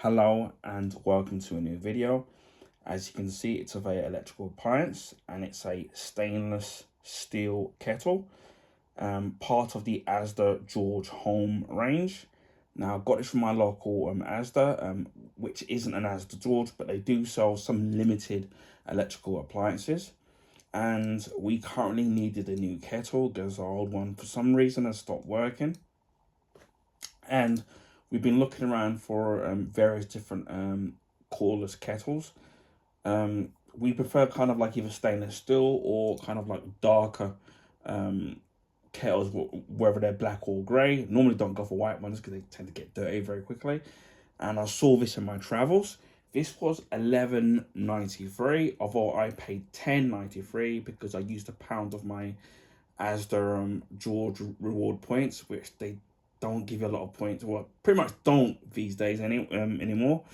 Hello and welcome to a new video. As you can see, it's a very electrical appliance and it's a stainless steel kettle, part of the Asda George Home range. Now, I got this from my local Asda, which isn't an Asda George, but they do sell some limited electrical appliances. And we currently needed a new kettle because our old one, for some reason, has stopped working. And we've been looking around for various different cordless kettles. We prefer kind of like either stainless steel or kind of like darker kettles, whether they're black or grey. Normally don't go for white ones because they tend to get dirty very quickly. And I saw this in my travels. This was $11.93, although I paid $10.93 because I used a pound of my Asda George reward points, which they don't give you a lot of points. Well, pretty much don't these days anymore.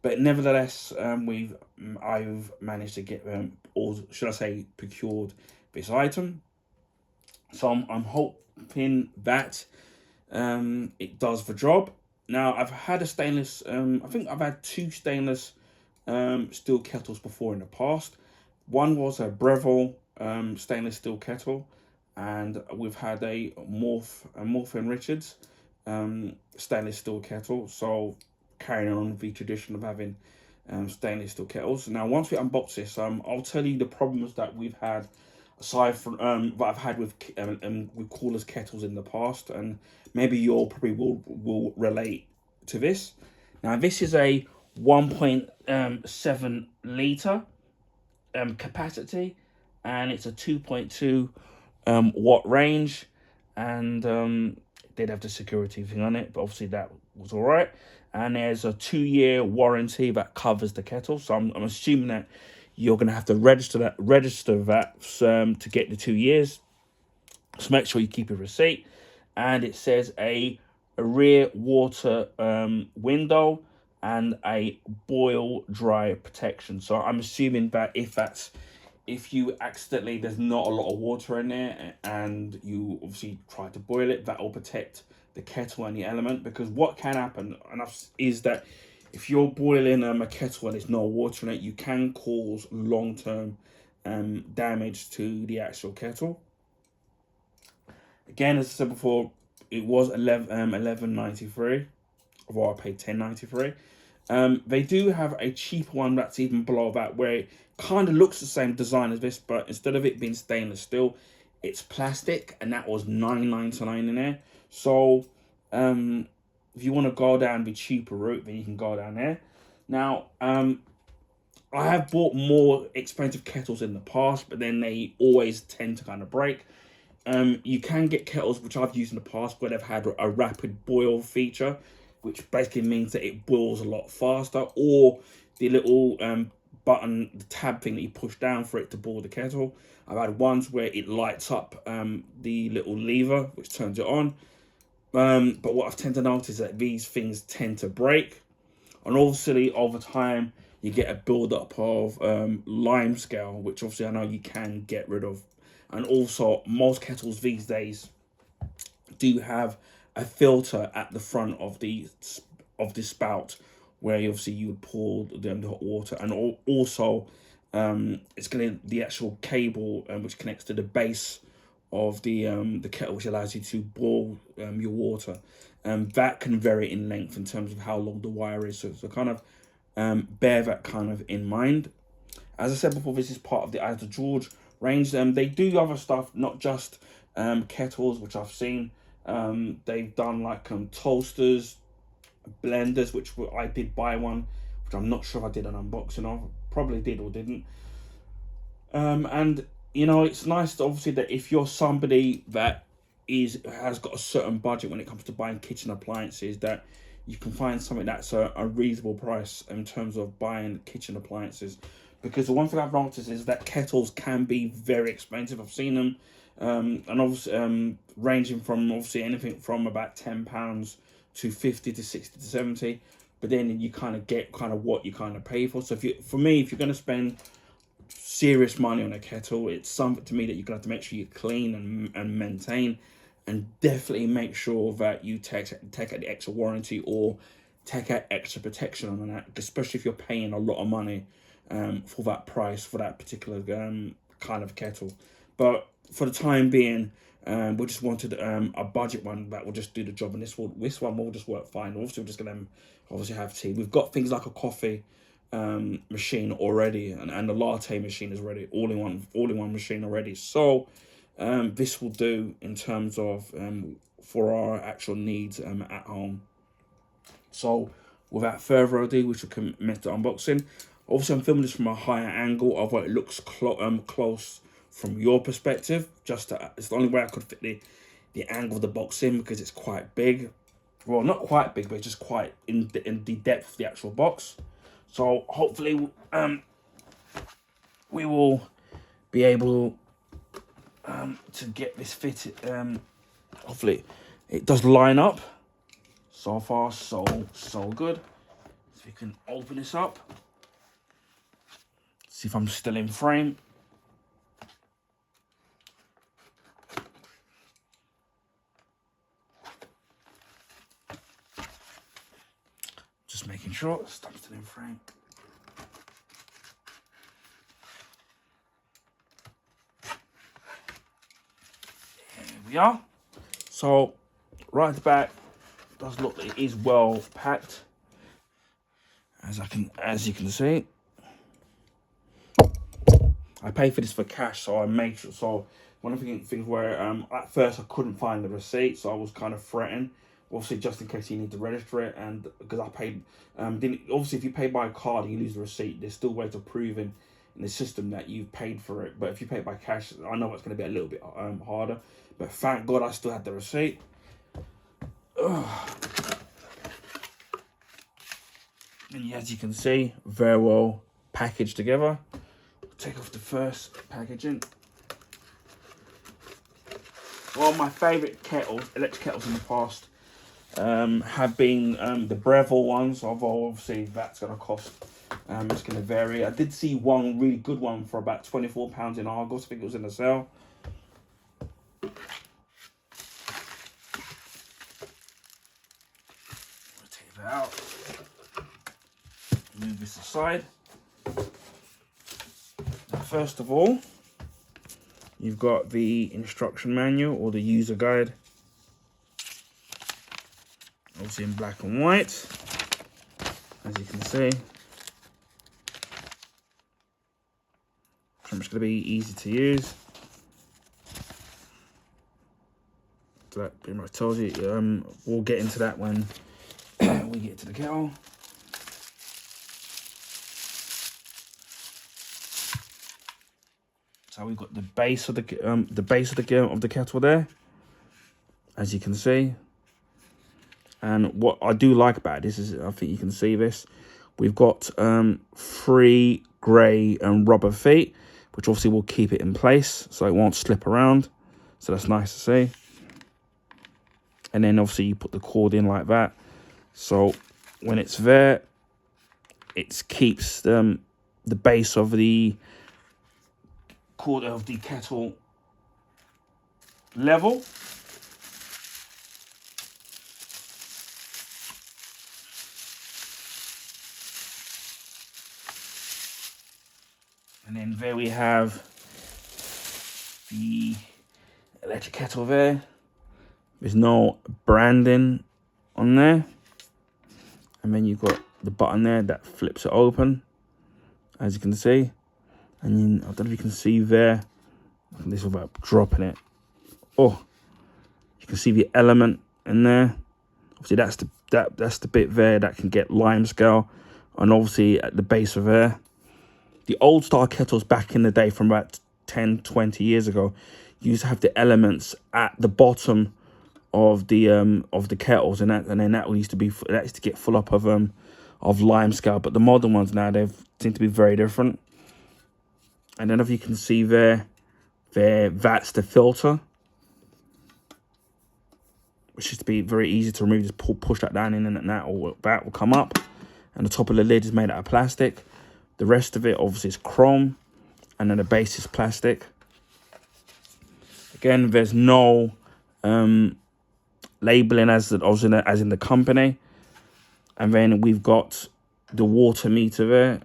But nevertheless, I've managed to get or should I say, procured this item. So I'm hoping that it does the job. Now I've had a stainless. I think I've had two stainless steel kettles before in the past. One was a Breville stainless steel kettle, and we've had a Morph and Richards stainless steel kettle. So carrying on the tradition of having stainless steel kettles. Now, once we unbox this, I'll tell you the problems that we've had aside from that I've had with cordless kettles in the past, and maybe you all probably will relate to this. Now, this is a 1.7 litre capacity, and it's a 2.2 watt range, and it did have the security thing on it, but obviously that was all right. And there's a 2-year warranty that covers the kettle, so I'm assuming that you're going to have to register that to get the 2 years. So make sure you keep a receipt. And it says a rear water window and a boil dry protection. So I'm assuming that if you accidentally, there's not a lot of water in there and you obviously try to boil it, that will protect the kettle and the element. Because what can happen is that if you're boiling a kettle and there's no water in it, you can cause long-term damage to the actual kettle. Again, as I said before, it was $11.93, although I paid $10.93. They do have a cheaper one that's even below that, where it kind of looks the same design as this, but instead of it being stainless steel, it's plastic, and that was $9.99 in there. So if you want to go down the cheaper route, then you can go down there. Now, I have bought more expensive kettles in the past, but then they always tend to kind of break. You can get kettles, which I've used in the past, where they've had a rapid boil feature, which basically means that it boils a lot faster, or the little button, the tab thing that you push down for it to boil the kettle. I've had ones where it lights up the little lever, which turns it on. But what I've tend to notice is that these things tend to break. And obviously, over time, you get a build-up of lime scale, which obviously I know you can get rid of. And also, most kettles these days do have a filter at the front of the spout, where obviously you would pour the hot water, and also it's the actual cable which connects to the base of the kettle, which allows you to boil your water. That can vary in length in terms of how long the wire is. So kind of bear that kind of in mind. As I said before, this is part of the Asda George range. They do other stuff, not just kettles, which I've seen. They've done like toasters, blenders, which I did buy one, which I'm not sure if I did an unboxing of. Probably did or didn't. And you know, it's nice to, obviously, that if you're somebody that has got a certain budget when it comes to buying kitchen appliances, that you can find something that's a reasonable price in terms of buying kitchen appliances. Because the one thing I've noticed is that kettles can be very expensive. I've seen them, and obviously ranging from obviously anything from about £10 to 50 to 60 to 70. But then you kind of get what you kind of pay for. So if you're going to spend serious money on a kettle, it's something to me that you're going to have to make sure you clean and maintain, and definitely make sure that you take the extra warranty, or take out extra protection on that, especially if you're paying a lot of money for that price for that particular kind of kettle. But for the time being, we just wanted a budget one that will just do the job, and this one will just work fine. Also, we're just gonna obviously have tea. We've got things like a coffee machine already, and the latte machine is ready, all in one machine already. So this will do in terms of for our actual needs at home. So without further ado, we should commence the unboxing. Obviously, I'm filming this from a higher angle of what it looks close from your perspective. It's the only way I could fit the angle of the box in, because it's quite big. Well, not quite big, but it's just quite in the depth of the actual box. So hopefully we will be able to get this fitted. Hopefully it does line up. So far, so good. So we can open this up. See if I'm still in frame. Just making sure I'm still in frame. Here we are. So right at the back, does look like it is well packed, as you can see. I paid for this for cash, so I made sure. So one of the things where at first I couldn't find the receipt, so I was kind of threatened, obviously just in case you need to register it, and because I paid, obviously if you pay by card and you lose the receipt, there's still ways of proving in the system that you've paid for it. But if you pay by cash, I know it's going to be a little bit harder. But thank God I still had the receipt. And as you can see, very well packaged together. Take off the first packaging. Well, my favourite kettles, electric kettles in the past, have been the Breville ones. Although obviously that's going to cost, it's going to vary. I did see one really good one for about £24 in Argos. I think it was in the sale. Take that out. Move this aside. First of all, you've got the instruction manual or the user guide, obviously in black and white, as you can see. Pretty much going to be easy to use. So that pretty much tells you. We'll get into that when we get to the kettle. So we've got the base of the kettle there, as you can see. And what I do like about this is, I think you can see this, we've got 3 grey and rubber feet, which obviously will keep it in place so it won't slip around. So that's nice to see. And then obviously you put the cord in like that. So when it's there, it keeps the base of the cord of the kettle level. And then there we have the electric kettle there. There's no branding on there. And then you've got the button there that flips it open, as you can see. And then, I don't know if you can see there, this is about dropping it. Oh, you can see the element in there. Obviously that's the bit there that can get lime scale, and obviously at the base of there. The old style kettles back in the day, from about 10-20 years ago, used to have the elements at the bottom of the kettles, and then that used to get full up of lime scale. But the modern ones now, they seem to be very different. And then if you can see there, that's the filter, which is to be very easy to remove. Just push that down in, and that will come up. And the top of the lid is made out of plastic. The rest of it obviously is chrome, and then the base is plastic. Again, there's no labeling as in the company. And then we've got the water meter there,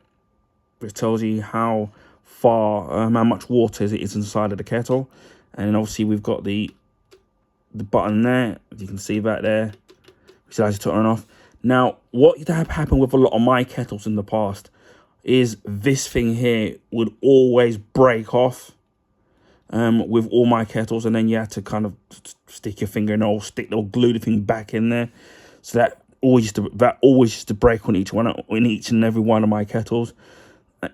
which tells you how far, how much water it is inside of the kettle. And then obviously we've got the button there, as you can see back there, which allows you to turn on and off. Now, what have happened with a lot of my kettles in the past is this thing here would always break off with all my kettles, and then you had to kind of stick your finger in or glue the thing back in there. So that always used to break on each and every one of my kettles.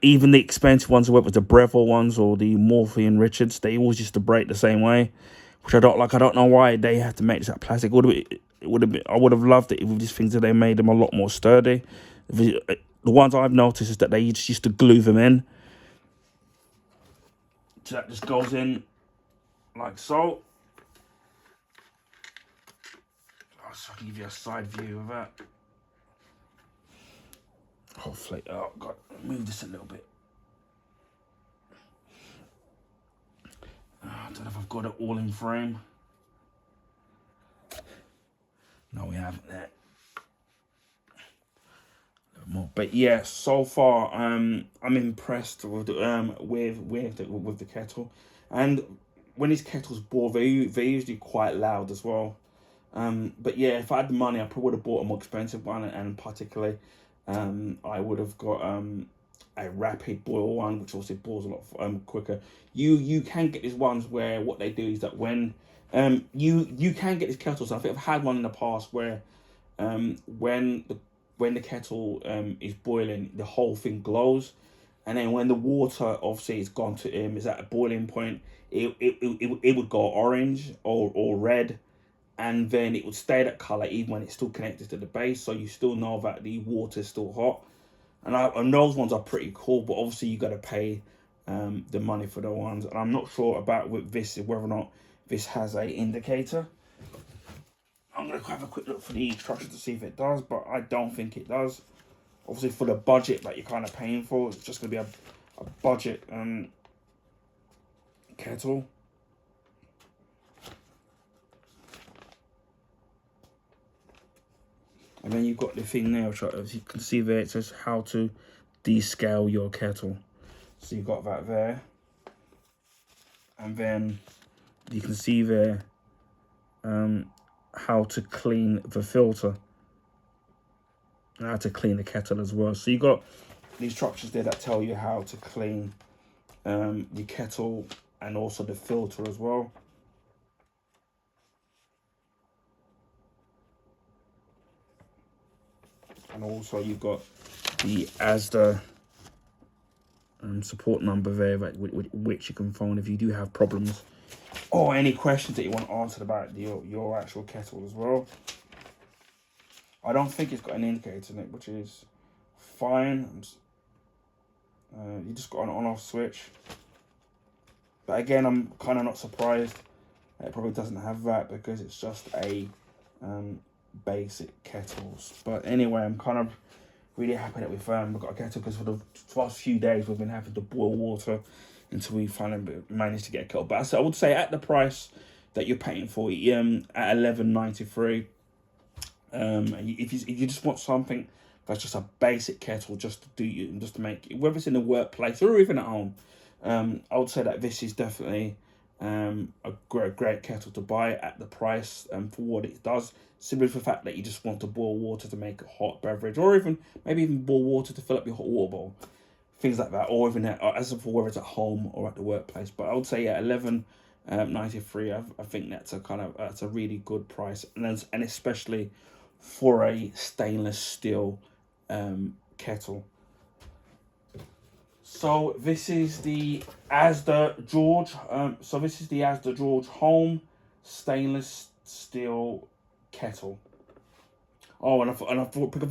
Even the expensive ones, whether it was the Breville ones or the Morphy and Richards, they always used to break the same way, which I don't like. I don't know why they had to make this out of plastic. I would have loved it if these things that they made them a lot more sturdy. The ones I've noticed is that they just used to glue them in. So that just goes in like so. So I can give you a side view of that. Hopefully, oh God, move this a little bit. I don't know if I've got it all in frame. No, we haven't yet. A little more, but yeah. So far, I'm impressed with the kettle, and when these kettles boil, they're usually quite loud as well. But yeah, if I had the money, I probably would have bought a more expensive one, and particularly, I would have got a rapid boil one, which also boils a lot quicker. You can get these ones where what they do is that when you can get these kettles. I think I've had one in the past where when the kettle is boiling, the whole thing glows, and then when the water obviously is gone to is at a boiling point, it would go orange or red. And then it would stay that colour even when it's still connected to the base, so you still know that the water is still hot. And those ones are pretty cool, but obviously you got to pay the money for the ones. And I'm not sure about with this, whether or not this has a indicator. I'm going to have a quick look for the instructions to see if it does, but I don't think it does. Obviously for the budget that you're kind of paying for, it's just going to be a budget kettle. And then you've got the thing there, which, as you can see there, it says how to descale your kettle. So you've got that there. And then you can see there how to clean the filter. And how to clean the kettle as well. So you've got the instructions there that tell you how to clean the kettle and also the filter as well. And also you've got the Asda support number there, which you can phone if you do have problems or any questions that you want answered about your actual kettle as well. I don't think it's got an indicator in it, which is fine. You just got an on-off switch. But again, I'm kind of not surprised it probably doesn't have that, because it's just a basic kettles. But anyway, I'm kind of really happy that we've got a kettle, because for the last few days we've been having to boil water until we finally managed to get a kettle. But I would say at the price that you're paying for, at $11.93, if you just want something that's just a basic kettle, just to make it, whether it's in the workplace or even at home, I would say that this is definitely a great kettle to buy at the price for what it does. Simply for the fact that you just want to boil water to make a hot beverage, or maybe even boil water to fill up your hot water bowl, things like that, or even as for whether it's at home or at the workplace. But I would say $11.93. I think that's a really good price, and especially for a stainless steel kettle. So this is the Asda George. This is the Asda George Home Stainless Steel Kettle. Oh, and I've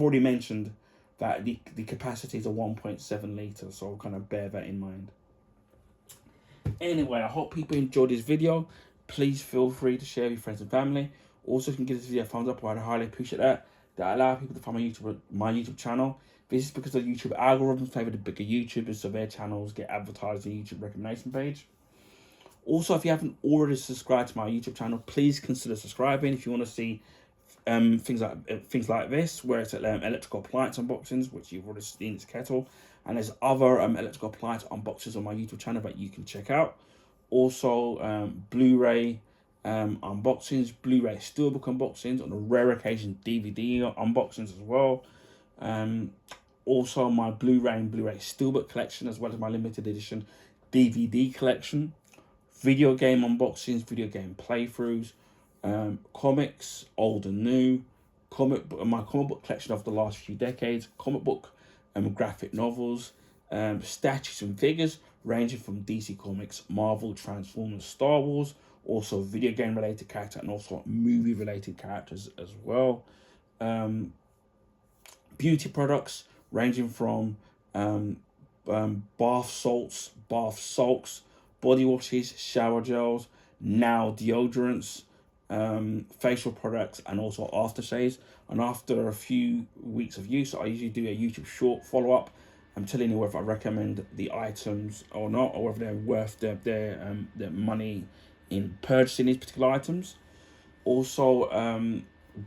already mentioned that the capacity is a 1.7 litre, so I'll kind of bear that in mind. Anyway, I hope people enjoyed this video. Please feel free to share with your friends and family. Also, if you can give this video a thumbs up, I'd highly appreciate that. That allows people to find my YouTube channel. This is because the YouTube algorithms favour the bigger YouTubers, so their channels get advertised on the YouTube recommendation page. Also, if you haven't already subscribed to my YouTube channel, please consider subscribing if you want to see things like this, where it's electrical appliance unboxings, which you've already seen, it's Kettle, and there's other electrical appliance unboxings on my YouTube channel that you can check out. Also, Blu-ray unboxings, Blu-ray steelbook unboxings, on a rare occasion DVD unboxings as well. Also my Blu-ray and Blu-ray steelbook collection, as well as my limited edition DVD collection. Video game unboxings, video game playthroughs, comics, old and new, my comic book collection of the last few decades, comic book graphic novels, statues and figures ranging from DC Comics, Marvel, Transformers, Star Wars, also video game related characters and also movie related characters as well. Beauty products ranging from bath salts, body washes, shower gels, now deodorants, facial products, and also aftershaves. And after a few weeks of use, I usually do a YouTube short follow-up. I'm telling you whether I recommend the items or not, or whether they're worth their money in purchasing these particular items. Also,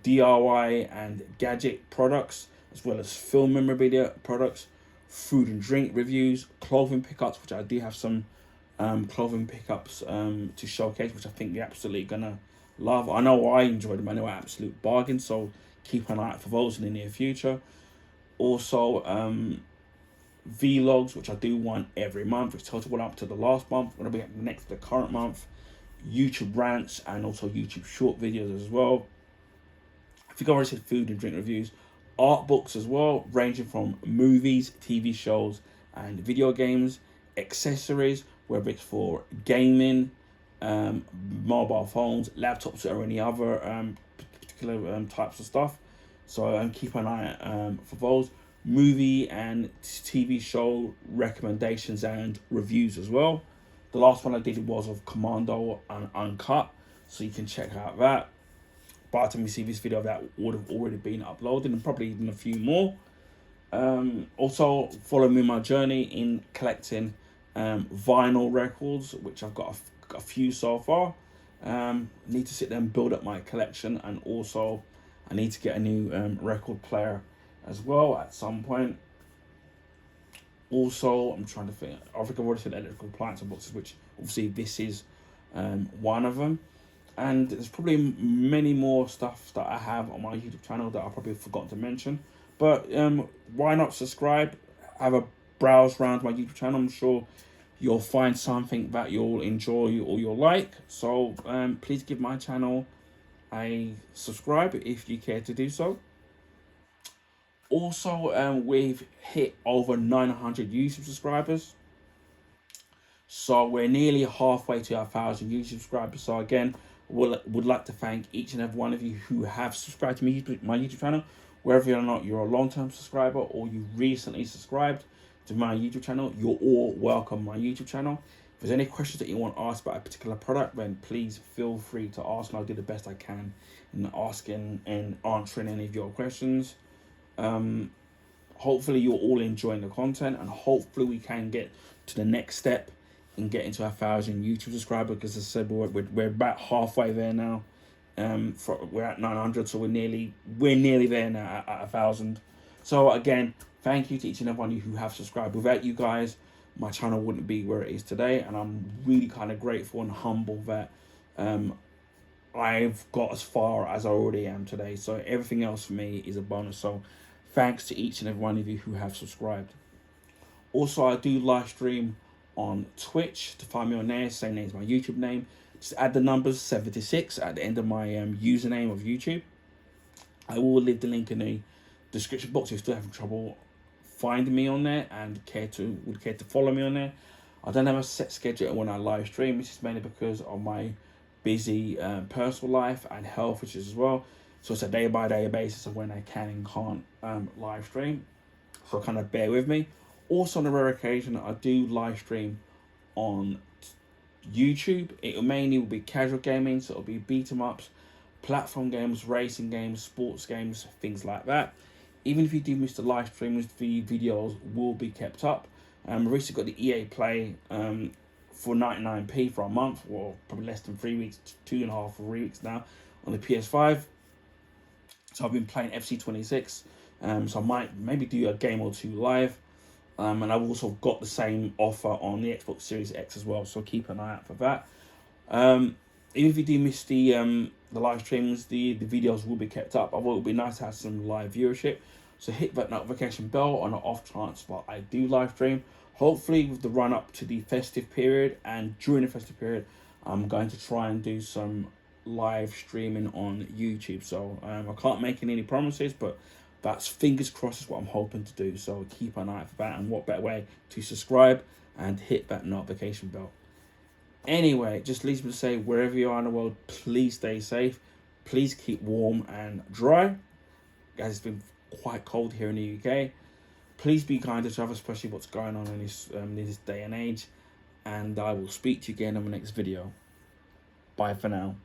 DIY and gadget products, as well as film memorabilia products, food and drink reviews, clothing pickups, which I do have some clothing pickups to showcase, which I think you're absolutely gonna love. I know I enjoyed them. I know absolute bargain, so keep an eye out for those in the near future. Also, vlogs, which I do one every month, which total one up to the last month. We're gonna be next to the current month. YouTube rants and also YouTube short videos as well. I think I already said food and drink reviews. Art books as well, ranging from movies, TV shows, and video games. Accessories, whether it's for gaming, mobile phones, laptops, or any other particular types of stuff. So keep an eye for those. Movie and TV show recommendations and reviews as well. The last one I did was of Commando and Uncut, so you can check out that. By the time you see this video, that would have already been uploaded, and probably even a few more. Also, follow me on my journey in collecting vinyl records, which I've got a few so far. Need to sit there and build up my collection, and also I need to get a new record player as well at some point. Also, I'm trying to think. I think I've already said electrical appliance boxes, which obviously this is one of them. And there's probably many more stuff that I have on my YouTube channel that I probably forgot to mention. But why not subscribe? Have a browse around my YouTube channel. I'm sure you'll find something that you'll enjoy or you'll like. So please give my channel a subscribe if you care to do so. Also, we've hit over 900 YouTube subscribers. So we're nearly halfway to our 1,000 YouTube subscribers. So again, would like to thank each and every one of you who have subscribed to my YouTube channel. Whether or not you're a long-term subscriber or you recently subscribed to my YouTube channel, you're all welcome on my YouTube channel. If there's any questions that you want asked about a particular product, then please feel free to ask, and I'll do the best I can in asking and answering any of your questions. Hopefully you're all enjoying the content, and hopefully we can get to the next step and get into 1,000 YouTube subscribers, because as I said, we're about halfway there now. We're at 900, so we're nearly there now at 1,000. So again, thank you to each and every one of you who have subscribed. Without you guys, my channel wouldn't be where it is today, and I'm really kind of grateful and humble that I've got as far as I already am today. So everything else for me is a bonus. So thanks to each and every one of you who have subscribed. Also, I do live stream on Twitch. To find me on there, same name as my YouTube name. Just add the numbers 76 at the end of my username of YouTube. I will leave the link in the description box if you're still having trouble finding me on there and would care to follow me on there. I don't have a set schedule when I live stream. This is mainly because of my busy personal life and health issues as well. So it's a day-by-day basis of when I can and can't live stream. So kind of bear with me. Also, on a rare occasion, I do live stream on YouTube. It mainly will be casual gaming, so it'll be beat 'em ups, platform games, racing games, sports games, things like that. Even if you do miss the live streams, the videos will be kept up. I've recently got the EA Play for 99p for a month, or probably less than 3 weeks, 2.5 or 3 weeks now on the PS5. So I've been playing FC26. So I might maybe do a game or two live. And I've also got the same offer on the Xbox Series X as well. So keep an eye out for that. Even if you do miss the live streams, the videos will be kept up. I thought it would be nice to have some live viewership. So hit that notification bell on the off chance that I do live stream. Hopefully with the run up to the festive period and during the festive period, I'm going to try and do some live streaming on YouTube. So I can't make any promises, but that's fingers crossed is what I'm hoping to do. So keep an eye out for that. And what better way to subscribe and hit that notification bell. Anyway, it just leaves me to say, wherever you are in the world, please stay safe. Please keep warm and dry. Guys, it's been quite cold here in the UK. Please be kind to each other, especially what's going on in this day and age. And I will speak to you again in the next video. Bye for now.